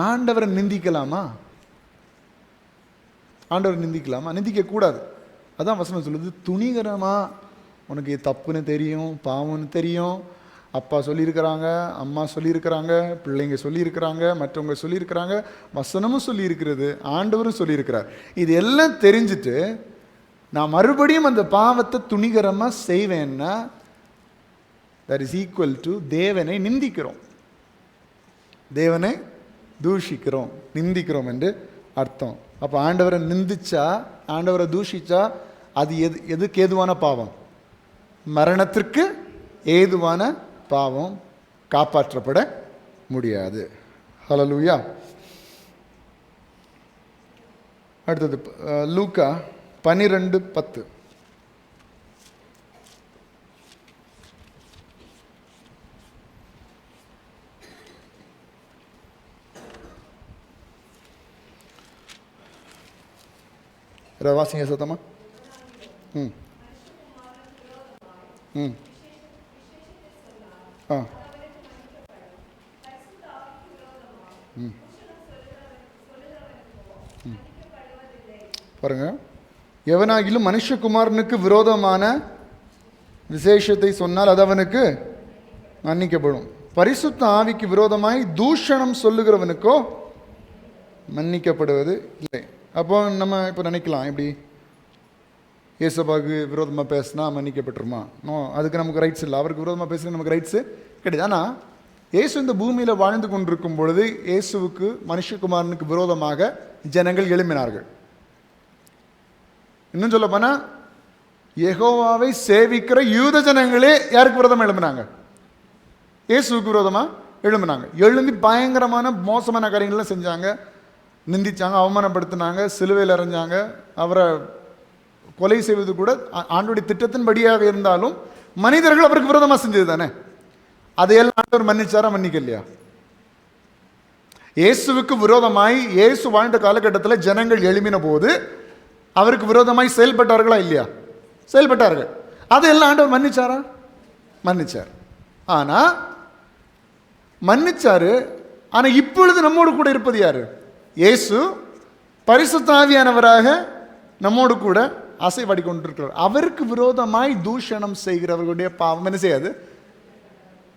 ஆண்டவரை நிந்திக்கலாமா? ஆண்டவரை நிந்திக்கலாமா? நிந்திக்கக்கூடாது. அதான் வசனம் சொல்லுது, துணிகரமாக உனக்கு தப்புன்னு தெரியும், பாவம்னு தெரியும், அப்பா சொல்லியிருக்கிறாங்க, அம்மா சொல்லியிருக்கிறாங்க, பிள்ளைங்க சொல்லியிருக்கிறாங்க, மற்றவங்க சொல்லியிருக்கிறாங்க, வசனமும் சொல்லியிருக்கிறது, ஆண்டவரும் சொல்லியிருக்கிறார். இது எல்லாம் தெரிஞ்சுட்டு நான் மறுபடியும் அந்த பாவத்தை துணிகரமாக செய்வேன்னா that is equal to தேவனை நிந்திக்கிறோம், தேவனை தூஷிக்கிறோம், நிந்திக்கிறோம் என்று அர்த்தம். அப்போ ஆண்டவரை நிந்திச்சா, ஆண்டவரை தூஷிச்சா அது எதுக்கு ஏதுவான பாவம்? மரணத்திற்கு ஏதுவான பாவம், காப்பாற்றப்பட முடியாது. ஹல்லேலூயா. அடுத்தது லூக்கா 12:10. வாசிங்க சத்தமா. பாருங்க, எவனாகிலும் மனுஷகுமாரனுக்கு விரோதமான விசேஷத்தை சொன்னால் அது அவனுக்கு மன்னிக்கப்படும். பரிசுத்த ஆவிக்கு விரோதமாய் தூஷணம் சொல்லுகிறவனுக்கோ மன்னிக்கப்படுவது இல்லை. அப்போ நம்ம இப்போ நினைக்கலாம், எப்படி இயேசுவுக்கு விரோதமாக பேசினா மன்னிக்கப்பட்டுருமா? நோ, அதுக்கு நமக்கு ரைட்ஸ் இல்லை. அவருக்கு விரோதமாக பேசுறது நமக்கு ரைட்ஸு கிடையாது. ஆனால் இயேசு இந்த பூமியில் வாழ்ந்து கொண்டிருக்கும் பொழுது இயேசுவுக்கு மனுஷகுமாரனுக்கு விரோதமாக ஜனங்கள் எழும்பினார்கள். இன்னும் சொல்ல போனால் யெகோவாவை சேவிக்கிற யூத ஜனங்களே யாருக்கு விரோதமாக எழும்பினாங்க? இயேசுவுக்கு விரோதமாக எழும்பினாங்க. எழும்பி பயங்கரமான மோசமான காரியங்கள்லாம் செஞ்சாங்க, நிந்திச்சாங்க, அவமானப்படுத்தினாங்க, சிலுவையில் அறைஞ்சாங்க. அவரை கொலை செய்வது கூட ஆண்டோடைய திட்டத்தின்படியாக இருந்தாலும் மனிதர்கள் அவருக்கு விரோதமாக செஞ்சது தானே. அதையெல்லாம் ஆண்டவர் மன்னிச்சாரா? மன்னிக்கலையா? இயேசுவுக்கு விரோதமாய் இயேசு வாழ்ந்த காலகட்டத்தில் ஜனங்கள் எழும்பின போது அவருக்கு விரோதமாய் செயல்பட்டார்களா இல்லையா? செயல்பட்டார்கள். அதையெல்லாம் ஆண்டவர் மன்னிச்சாரா? மன்னிச்சார். ஆனால் மன்னிச்சாரு. ஆனால் இப்பொழுது நம்மோடு கூட இருப்பது யாரு? இயேசு பரிசுத்த ஆவியானவராக நம்மோடு கூட அசைவாடி கொண்டிருக்கிறார். அவருக்கு விரோதமாய் தூஷணம் செய்கிறவர்களுடைய பாவம் என்ன செய்யாது?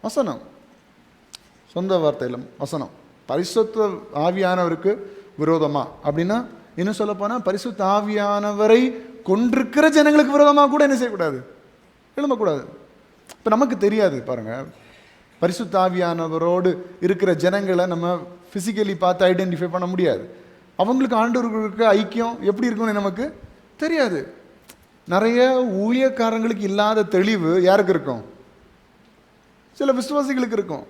வசனம், சொந்த வார்த்தையில் வசனம். பரிசுத்த ஆவியானவருக்கு விரோதமா அப்படின்னா இன்னும் சொல்ல போனால் பரிசுத்த ஆவியானவரை கொண்டிருக்கிற ஜனங்களுக்கு விரோதமாக கூட என்ன செய்யக்கூடாது? எழும்பக்கூடாது. இப்போ நமக்கு தெரியாது பாருங்க, பரிசுத்த ஆவியானவரோடு இருக்கிற ஜனங்களை நம்ம ஃபிசிக்கலி பார்த்து ஐடென்டிஃபை பண்ண முடியாது. அவங்களுக்கு ஆண்டவர்களுக்கு ஐக்கியம் எப்படி இருக்குன்னு நமக்கு தெரியாது. நிறைய ஊழியக்காரங்களுக்கு இல்லாத தெளிவு யாருக்கு இருக்கும்? சில விசுவாசிகளுக்கு இருக்கும்.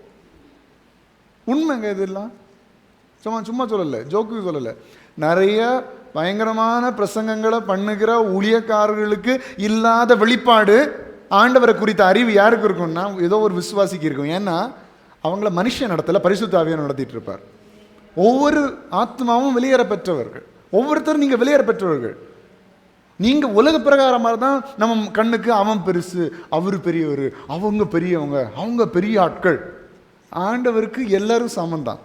உண்மைங்க, இதெல்லாம் சும்மா சும்மா சொல்லலை, ஜோக்கு சொல்லலை. நிறைய பயங்கரமான பிரசங்கங்களை பண்ணுகிற ஊழியக்காரர்களுக்கு இல்லாத வெளிப்பாடு ஆண்டவரை குறித்த அறிவு யாருக்கு இருக்கும்னா ஏதோ ஒரு விசுவாசிக்கு இருக்கும். ஏன்னா அவங்கள மனுஷன் நடத்தல, பரிசுத்த ஆவியானவர் நடத்திட்டு இருப்பார். ஒவ்வொரு ஆத்மாவும் வெளியேற பெற்றவர்கள், ஒவ்வொருத்தரும் நீங்கள் வெளியேற பெற்றவர்கள். நீங்கள் உலக பிரகாரமாக தான் நம்ம கண்ணுக்கு அவன் பெருசு, அவர் பெரியவர், அவங்க பெரியவங்க, அவங்க பெரிய ஆட்கள். ஆண்டவருக்கு எல்லாரும் சமந்தான்.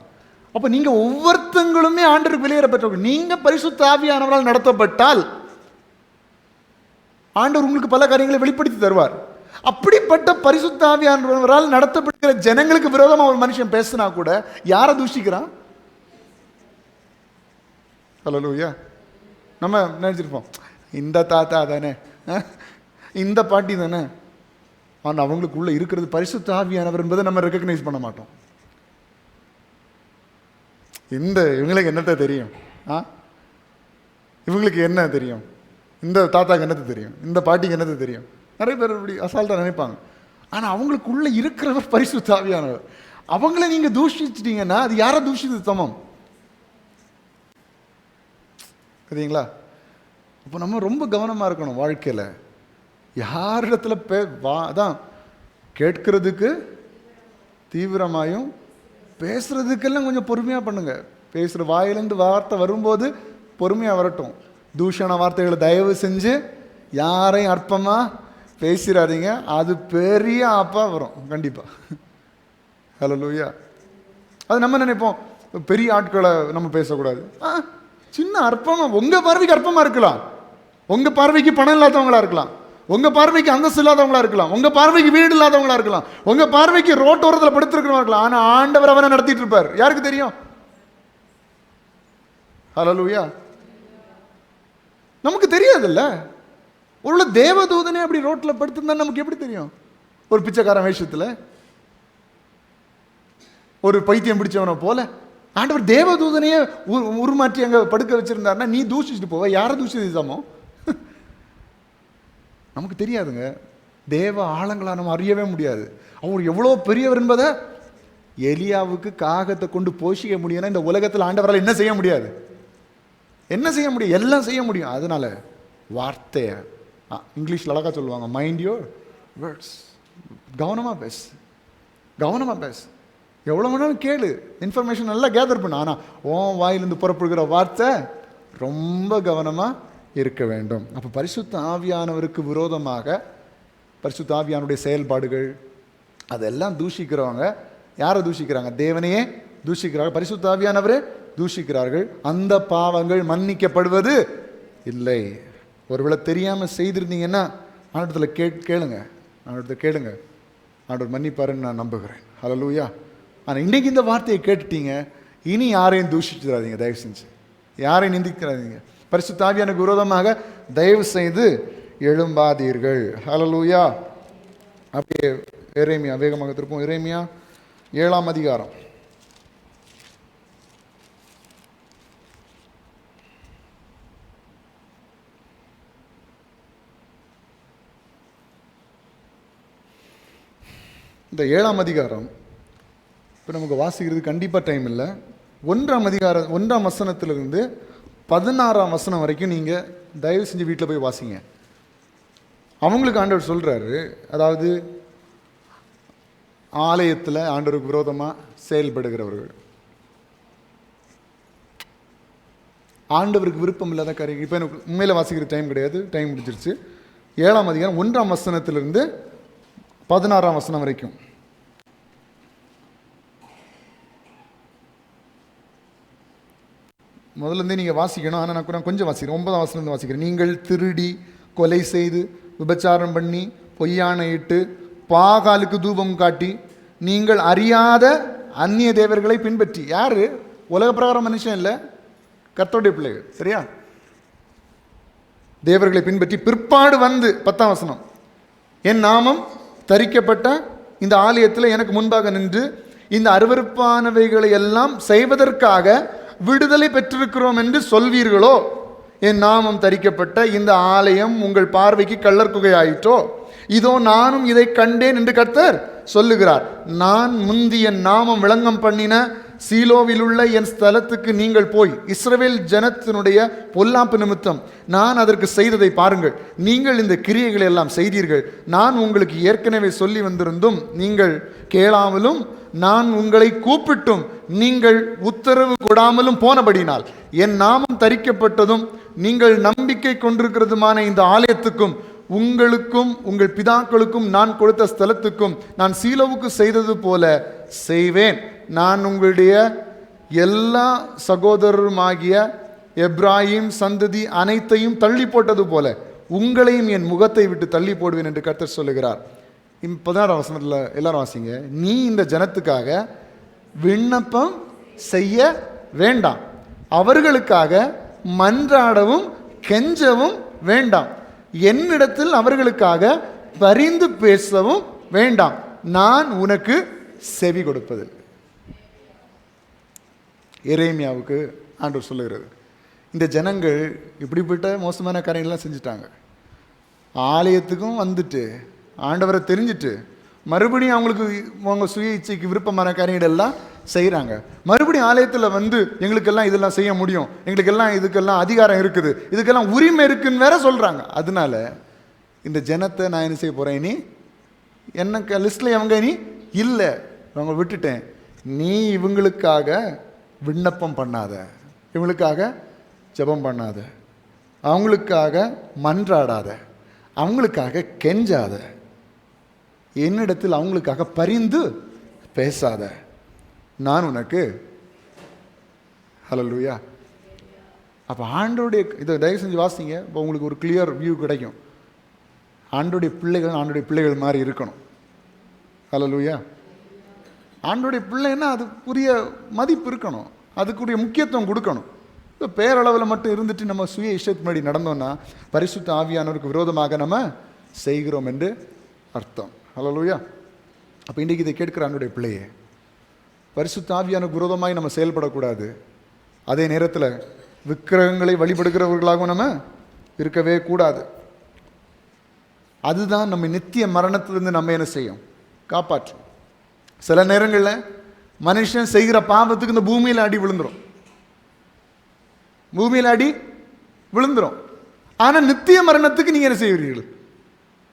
அப்போ நீங்கள் ஒவ்வொருத்தங்களுமே ஆண்டவருக்கு வெளியேற பெற்றவர்கள். நீங்கள் பரிசுத்த ஆவியானவரால் நடத்தப்பட்டால் ஆண்டவர் உங்களுக்கு பல காரியங்களை வெளிப்படுத்தி தருவார். அப்படிப்பட்ட பரிசுத்த ஆவியானவரால் நடத்தப்படுகிற ஜனங்களுக்கு விரோதமாக ஒரு மனுஷன் பேசினா கூட யாரை தூஷிக்கிறான்? ஹல்லேலூயா. நம்ம நினைச்சிருப்போம், இந்த தாத்தா தானே, இந்த பாட்டி தானே. ஆனால் அவங்களுக்குள்ள இருக்கிறது பரிசுத்த ஆவியானவர் என்பதை நம்ம ரெக்கக்னைஸ் பண்ண மாட்டோம். இவங்களுக்கு என்னத்த தெரியும்? இவங்களுக்கு என்ன தெரியும்? இந்த தாத்தாக்கு என்னது தெரியும்? இந்த பாட்டிக்கு என்னது தெரியும்? நிறைய பேர் இப்படி அசால்ட்டாக நினைப்பாங்க. ஆனால் அவங்களுக்குள்ள இருக்கிறவர் பரிசுத்த ஆவியானவர். அவங்கள நீங்கள் தூஷிச்சிட்டீங்கன்னா அது யாரை தூஷித்து சமம்? சரிங்களா? அப்போ நம்ம ரொம்ப கவனமாக இருக்கணும் வாழ்க்கையில். யாரிடத்துல அதான் கேட்கறதுக்கு தீவிரமாயும் பேசுறதுக்கெல்லாம் கொஞ்சம் பொறுமையாக பண்ணுங்க. பேசுகிற வாயிலிருந்து வார்த்தை வரும்போது பொறுமையாக வரட்டும். தூஷண வார்த்தைகளை தயவு செஞ்சு யாரையும் அற்பமாக பேசிடாதீங்க. அது பெரிய ஆப்பாக வரும் கண்டிப்பாக. ஹல்லேலூயா. அது நம்ம நினைப்போம் பெரிய ஆட்களை நம்ம பேசக்கூடாது. சின்ன அற்பமாக, உங்கள் பார்வைக்கு அற்பமாக இருக்கலாம், உங்கள் பார்வைக்கு பணம் இல்லாதவங்களா இருக்கலாம், உங்கள் பார்வைக்கு அந்தஸ்து இல்லாதவங்களா இருக்கலாம், உங்கள் பார்வைக்கு வீடு இல்லாதவங்களா இருக்கலாம், உங்கள் பார்வைக்கு ரோட்டோரத்தில் படுத்திருக்கிறவங்க இருக்கலாம். ஆனால் ஆண்டவர் அவனை நடத்திட்டு இருப்பார். யாருக்கு தெரியும்? ஹல்லேலூயா. நமக்கு தெரியாதுல்ல. ஒரு தேவதூதனே அப்படி ரோட்டில் படுத்திருந்தா நமக்கு எப்படி தெரியும்? ஒரு பிச்சைக்காரன் வேஷத்தில், ஒரு பைத்தியம் பிடிச்சவனை போல ஆண்டவர் தேவதூதனையே உருமாற்றி அங்கே படுக்க வச்சிருந்தாருன்னா நீ தூஷிச்சுட்டு போவ. யாரை தூஷிச்சமோ நமக்கு தெரியாதுங்க. தேவ ஆழங்களா நம்ம அறியவே முடியாது. அவர் எவ்வளோ பெரியவர் என்பதை எலியாவுக்கு காகத்தை கொண்டு போஷிக்க முடியும்னா இந்த உலகத்தில் ஆண்டவரால் என்ன செய்ய முடியாது? என்ன செய்ய முடியும்? எல்லாம் செய்ய முடியும். அதனால வார்த்தையை இங்கிலீஷில் அழகாக சொல்லுவாங்க, மைண்ட் யோர் வேர்ட்ஸ். கவனமாக பேசு, கவனமாக பேசு. எவ்வளோ வேணாலும் கேளு, இன்ஃபர்மேஷன் நல்லா கேதர் பண்ணு. ஆனால் உன் வாயிலிருந்து புறப்படுகிற வார்த்தை ரொம்ப கவனமாக இருக்க வேண்டும். அப்போ பரிசுத்த ஆவியானவருக்கு விரோதமாக பரிசுத்த ஆவியானுடைய செயல்பாடுகள் அதெல்லாம் தூஷிக்கிறவங்க யாரை தூஷிக்கிறாங்க? தேவனையே தூஷிக்கிறார்கள், பரிசுத்த ஆவியானவரே தூஷிக்கிறார்கள். அந்த பாவங்கள் மன்னிக்கப்படுவது இல்லை. ஒருவேளை தெரியாமல் செய்திருந்தீங்கன்னா ஆண்டவத்தில் கேளுங்க, ஆண்டவத்தில் கேளுங்க, ஆண்டவர் மன்னிப்பாருன்னு நான் நம்புகிறேன். ஹல்லேலூயா. ஆனால் இன்றைக்கி இந்த வார்த்தையை கேட்டுட்டீங்க, இனி யாரையும் தூஷிச்சிடாதீங்க, தயவு செஞ்சு யாரையும் நிந்திக்கிறாதீங்க. பரிசுத்த ஆவியானுக்கு விரோதமாக தயவு செய்து எழும்பாதீர்கள். ஹல்லேலூயா. அப்படியே எரேமியா வேகமாக திருப்போம். எரேமியா 7ஆம் அதிகாரம். இந்த 7ஆம் அதிகாரம் இப்போ நமக்கு வாசிக்கிறது கண்டிப்பாக டைம் இல்லை. 1ஆம் அதிகாரம் 1ஆம் வசனத்திலிருந்து 16ஆம் வசனம் வரைக்கும் நீங்கள் தயவு செஞ்சு வீட்டில் போய் வாசிங்க. அவங்களுக்கு ஆண்டவர் சொல்கிறாரு, அதாவது ஆலயத்தில் ஆண்டவருக்கு விரோதமாக செயல்படுகிறவர்கள், ஆண்டவருக்கு விருப்பம் இல்லாத காரியம். இப்போ எனக்கு உண்மையில் வாசிக்கிற டைம் கிடையாது, டைம் முடிஞ்சிருச்சு. 7ஆம் அதிகாரம் 1ஆம் வசனத்திலிருந்து 16ஆம் வசனம் வரைக்கும். முதல்லேருந்தே நீங்கள் வாசிக்கணும், ஆனால் நான் கொஞ்சம் வாசிக்கிறேன். 9ஆம் வசனம் வாசிக்கிறேன். நீங்கள் திருடி, கொலை செய்து, விபச்சாரம் பண்ணி, பொய்யானையிட்டு, பாகாலுக்கு தூபம் காட்டி, நீங்கள் அறியாத அந்நிய தேவர்களை பின்பற்றி. யார்? உலக பிரகாரம் மனுஷன் இல்லை, கர்த்தருடைய பிள்ளைகள். சரியா? தேவர்களை பின்பற்றி பிற்பாடு வந்து 10ஆம் வசனம், என் நாமம் தரிக்கப்பட்ட இந்த ஆலயத்தில் எனக்கு முன்பாக நின்று இந்த அருவருப்பானவைகளை எல்லாம் செய்வதற்காக விடுதலை பெற்றிருக்கிறோம் என்று சொல்வீர்களோ? என் நாமம் தரிக்கப்பட்ட இந்த ஆலயம் உங்கள் பார்வைக்கு கள்ளர் குகையாயிற்றோ? இதோ நானும் இதை கண்டேன் என்று கர்த்தர் சொல்லுகிறார். நான் முந்திய நாமம் விளங்கம் பண்ணின சீலோவில் உள்ள என் ஸ்தலத்துக்கு நீங்கள் போய் இஸ்ரவேல் ஜனத்தினுடைய பொல்லாப்பு நிமித்தம் நான் அதற்கு செய்ததை பாருங்கள். நீங்கள் இந்த கிரியைகளை எல்லாம் செய்தீர்கள். நான் உங்களுக்கு ஏற்கனவே சொல்லி வந்திருந்தும் நீங்கள் கேளாமலும் நான் உங்களை கூப்பிட்டும் நீங்கள் உத்தரவு கொடாமலும் போனபடினால் என் நாமம் தரிக்கப்பட்டதும் நீங்கள் நம்பிக்கை கொண்டிருக்கிறதுமான இந்த ஆலயத்துக்கும் உங்களுக்கும் உங்கள் பிதாக்களுக்கும் நான் கொடுத்த ஸ்தலத்துக்கும் நான் சீலோவுக்கு செய்தது போல செய்வேன். நான் உங்களுடைய எல்லா சகோதரருமாகிய எப்ராஹிம் சந்ததி அனைத்தையும் தள்ளி போட்டது போல உங்களையும் என் முகத்தை விட்டு தள்ளி போடுவேன் என்று கர்த்தர் சொல்லுகிறார். 16ஆம் வசனத்தில் எல்லாரும் வாசிங்க. நீ இந்த ஜனத்துக்காக விண்ணப்பம் செய்ய வேண்டாம், அவர்களுக்காக மன்றாடவும் கெஞ்சவும் வேண்டாம், என்னிடத்தில் அவர்களுக்காக பரிந்து பேசவும் வேண்டாம், நான் உனக்கு செவி கொடுப்பதில்லை. எரேமியாவுக்கு ஆண்டவர் சொல்லுகிறது, இந்த ஜனங்கள் இப்படிப்பட்ட மோசமான காரியங்கள்லாம் செஞ்சுட்டாங்க. ஆலயத்துக்கும் வந்துட்டு ஆண்டவரை தெரிஞ்சுட்டு மறுபடியும் அவங்களுக்கு அவங்க சுய இச்சைக்கு விருப்பமான காரியங்கள் எல்லாம் செய்கிறாங்க. மறுபடியும் ஆலயத்தில் வந்து எங்களுக்கெல்லாம் இதெல்லாம் செய்ய முடியும், எங்களுக்கெல்லாம் இதுக்கெல்லாம் அதிகாரம் இருக்குது, இதுக்கெல்லாம் உரிமை இருக்குன்னு வேற சொல்கிறாங்க. அதனால இந்த ஜனத்தை நான் என்ன செய்ய போகிறேன், இனி என்ன லிஸ்ட்டில் அவங்க இனி இல்லை, அவங்க விட்டுட்டேன். நீ இவங்களுக்காக விண்ணப்பம் பண்ணாத, இவங்களுக்காக ஜெபம் பண்ணாத, அவங்களுக்காக மன்றாடாத, அவங்களுக்காக கெஞ்சாத, என்னிடத்தில் அவங்களுக்காக பரிந்து பேசாத, நான் உனக்கு. ஹல்லேலூயா. அப்போ ஆண்டோடைய இதை தயவு செஞ்சு வாசிங்க. இப்போ உங்களுக்கு ஒரு கிளியர் வியூ கிடைக்கும். ஆண்டோடைய பிள்ளைகள் மாதிரி இருக்கணும். ஹல்லேலூயா. ஆண்டோடைய பிள்ளைன்னா அதுக்குரிய மதிப்பு இருக்கணும், அதுக்குரிய முக்கியத்துவம் கொடுக்கணும். இப்போ பேரளவில் மட்டும் இருந்துட்டு நம்ம சுய இஷ்டத்து முன்னாடி நடந்தோம்னா பரிசுத்த ஆவியானவருக்கு விரோதமாக நம்ம செய்கிறோம் என்று அர்த்தம். ஹல்லேலூயா. அப்போ இன்றைக்கி இதை கேட்கிற அன்னுடைய பிள்ளையே, பரிசுத்த ஆவியானவருக்கு விரோதமாய் நம்ம செயல்படக்கூடாது. அதே நேரத்தில் விக்கிரகங்களை வழிபடுகிறவர்களாகவும் நம்ம இருக்கவே கூடாது. அதுதான் நம்ம நித்திய மரணத்திலிருந்து நம்ம என்ன செய்யும், காப்பாற்றும். சில நேரங்களில் மனுஷன் செய்கிற பாவத்துக்கு இந்த பூமியில் அடி விழுந்துடும், பூமியில் அடி விழுந்துடும். ஆனால் நித்திய மரணத்துக்கு நீங்கள் என்ன செய்வீர்கள்,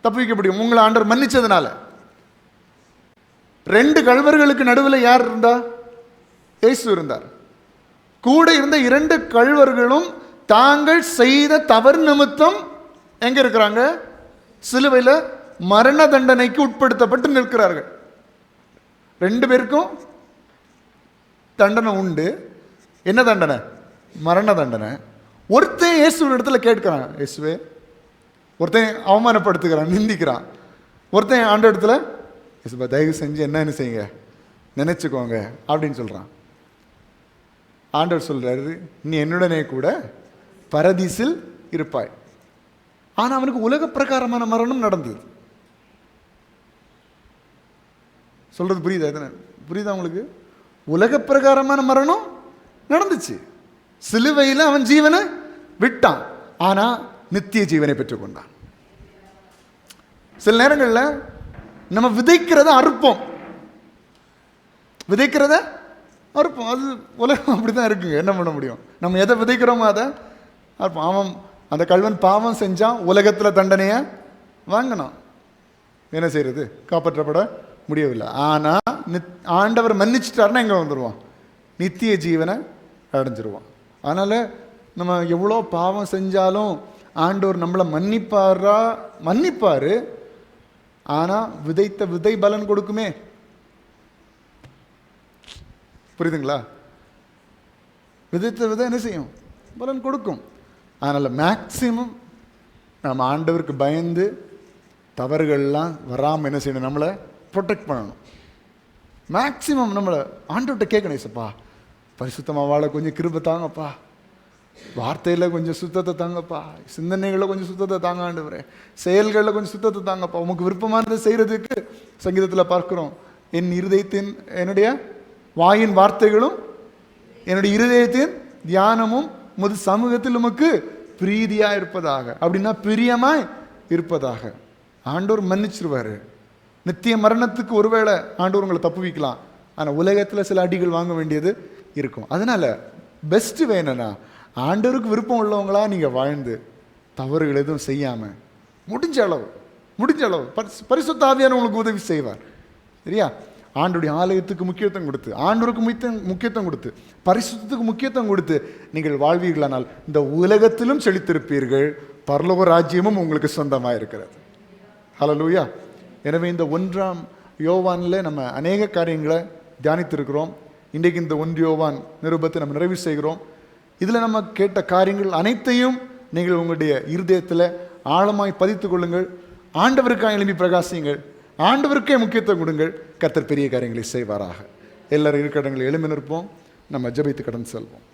தப்பிக்க முடியும். உங்களை ஆண்டவர் மன்னிச்சதுனால. 2 கள்வர்களுக்கு நடுவில் யார் இருந்தா? இயேசு இருந்தார். கூட இருந்த 2 கள்வர்களும் தாங்கள் செய்த தவறு நிமித்தம் எங்க இருக்கிறாங்க? சிலுவையில் மரண தண்டனைக்கு உட்படுத்தப்பட்டு நிற்கிறார்கள். 2 பேருக்கும் தண்டனை உண்டு. என்ன தண்டனை? மரண தண்டனை. ஒருத்தன் இயேசுவின் இடத்துல கேட்கிறான், இயேசுவே. ஒருத்தன் அவமானப்படுத்துகிறான், நிந்திக்கிறான். ஒருத்தன் ஆண்ட இடத்துல, இயேசுப்பா தயவு செஞ்சு என்னன்னு செய்யுங்க, நினைச்சுக்கோங்க அப்படின்னு சொல்றான். ஆண்டவர் சொல்றாரு, நீ என்னுடனே கூட பரதீசில் இருப்பாய். ஆனா அவனுக்கு உலக பிரகாரமான மரணம் நடந்தது. சொல்றது புரியுதா? புரியுதா உங்களுக்கு? உலக பிரகாரமான மரணம் நடந்துச்சு. சிலுவையில் அவன் ஜீவனை விட்டான், ஆனா நித்திய ஜீவனை பெற்றுக்கொண்டான். சில நேரங்களில் நம்ம விதைக்கிறத அறுப்போம், விதைக்கிறத அறுப்போம். அது உலகம் அப்படிதான் இருக்குங்க. என்ன பண்ண முடியும்? நம்ம எதை விதைக்கிறோமோ அதை அறுப்போம். அவன் அந்த கள்வன் பாவம் செஞ்சான், உலகத்தில் தண்டனையை வாங்கினான். என்ன செய்யறது? காப்பாற்றப்பட முடியவில்லை. ஆனால் ஆண்டவர் மன்னிச்சிட்டாருன்னா எங்கே வந்துடுவான்? நித்திய ஜீவனை அடைஞ்சிருவான். அதனால் நம்ம எவ்வளோ பாவம் செஞ்சாலும் ஆண்டவர் நம்மளை மன்னிப்பார். ஆனால் விதைத்த விதை பலன் கொடுக்குமே. புரியுதுங்களா? விதைத்த விதை என்ன செய்யும்? பலன் கொடுக்கும். அதனால் மேக்சிமம் நம்ம ஆண்டவருக்கு பயந்து தவறுகள்லாம் வராமல் என்ன செய்யணும்? நம்மளை ப்ரொடெக்ட் பண்ணணும். மேக்சிமம் நம்மளை ஆண்டவர்கிட்ட கேட்கணும், இயேசுப்பா பரிசுத்தமாக வாழ கொஞ்சம் கிருபை தாங்கப்பா, வார்த்தையில் கொஞ்சம் சுத்தத்தை தாங்கப்பா, சிந்தனைகளில் கொஞ்சம் சுத்தத்தை தாங்க ஆண்டவரே, செயல்களில் கொஞ்சம் சுத்தத்தை தாங்கப்பா. உமக்கு விருப்பமானதை செய்கிறதுக்கு சங்கீதத்தில் பார்க்குறோம், என் இருதயத்தின் என்னுடைய வாயின் வார்த்தைகளும் என்னுடைய இருதயத்தின் தியானமும் முது சமூகத்தில் உமக்கு பிரீதியாக இருப்பதாக. அப்படின்னா பிரியமாய் இருப்பதாக. ஆண்டவர் மன்னிச்சிருவார். நித்திய மரணத்துக்கு ஒருவேளை ஆண்டவர் உங்களை தப்பு வைக்கலாம், ஆனால் உலகத்தில் சில அடிகள் வாங்க வேண்டியது இருக்கும். அதனால் பெஸ்ட்டு வேணும்னா ஆண்டவருக்கு விருப்பம் உள்ளவங்களா நீங்கள் வாழ்ந்து தவறுகள் எதுவும் செய்யாமல் முடிஞ்ச அளவு பரிசுத்த ஆவியானவர் உங்களுக்கு உதவி செய்வார். சரியா? ஆண்டோடைய ஆலயத்துக்கு முக்கியத்துவம் கொடுத்து, ஆண்டவருக்கு முக்கியத்துவம் கொடுத்து, பரிசுத்தத்துக்கு முக்கியத்துவம் கொடுத்து நீங்கள் வாழ்வீர்களானால் இந்த உலகத்திலும் செழித்திருப்பீர்கள், பரலோக ராஜ்யமும் உங்களுக்கு சொந்தமாக இருக்கிறது. ஹல்லேலூயா. எனவே இந்த 1 யோவானில் நம்ம அநேக காரியங்களை தியானித்திருக்கிறோம். இன்றைக்கு இந்த 1 யோவான் நிருபத்தை நம்ம நிறைவு செய்கிறோம். இதில் நம்ம கேட்ட காரியங்கள் அனைத்தையும் நீங்கள் உங்களுடைய இருதயத்தில் ஆழமாய் பதித்து கொள்ளுங்கள். ஆண்டவருக்காக எழுப்பி பிரகாசியுங்கள். ஆண்டவருக்கே முக்கியத்துவம் கொடுங்கள். கர்த்தர் பெரிய காரியங்களை செய்வாராக. எல்லாரும் இருக்கிற இடங்களில் எழும்பி நிற்போம். நம்ம ஜெபித்து கடந்து செல்வோம்.